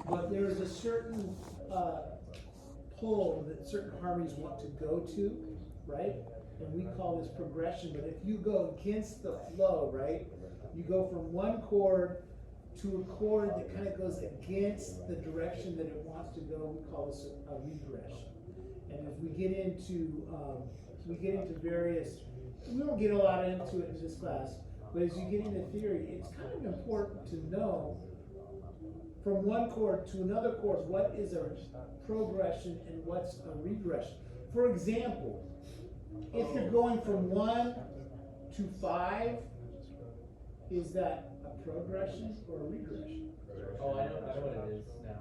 but there is a certain pull that certain harmonies want to go to, right? And we call this progression, but if you go against the flow, right? You go from one chord to a chord that kind of goes against the direction that it wants to go, we call this a regression. And as we get into various, we won't get a lot into it in this class, but as you get into theory, it's kind of important to know from one chord to another chord what is a progression and what's a regression. For example, if you're going from 1 to 5, is that a progression or a regression? Oh, I know what it is now.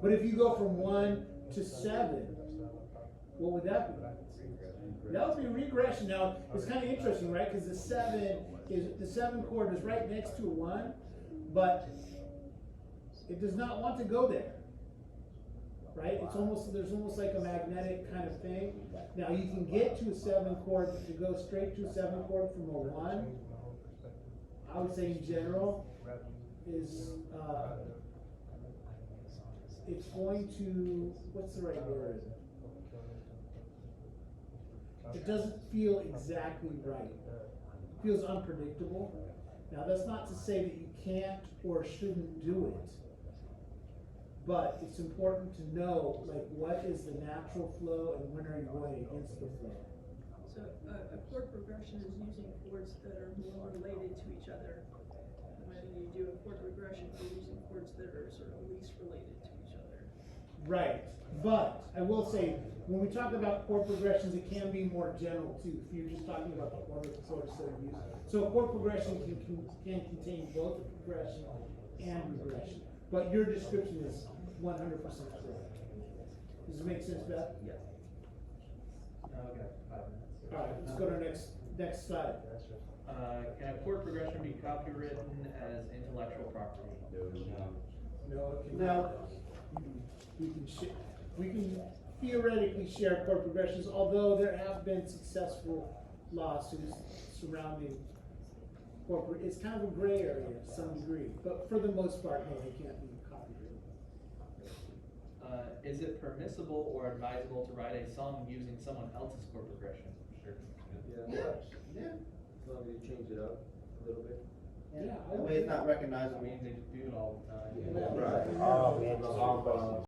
But if you go from 1 to 7, what would that be? That would be regression. Now, it's kind of interesting, right? Because the 7 chord is right next to a 1, but it does not want to go there. Right? There's almost like a magnetic kind of thing. Now you can get to a 7 chord, but to go straight to a 7 chord from a 1, I would say in general, is it's going to, what's the right word? It doesn't feel exactly right. It feels unpredictable. Now that's not to say that you can't or shouldn't do it. But it's important to know, like, what is the natural flow and when are you going against the flow? So a chord progression is using chords that are more related to each other. When you do a chord regression, you're using chords that are sort of least related to each other. Right, but I will say, when we talk about chord progressions, it can be more general too. If you're just talking about the chords that are used. So a chord progression can contain both a progression and regression. But your description is 100% correct. Does it make sense, Beth? Yes. Okay, 5 minutes. All right, let's go to our next slide. Can a chord progression be copywritten as intellectual property? No, it cannot. We can theoretically share chord progressions, although there have been successful lawsuits surrounding corporate. It's kind of a gray area to some degree, but for the most part, no, they can't be copyrighted. Is it permissible or advisable to write a song using someone else's chord progression? Sure. Yeah. As long as you change it up a little bit. Yeah. That way it's not recognizable. I mean, they do it all the time. Yeah. Right. Oh, man,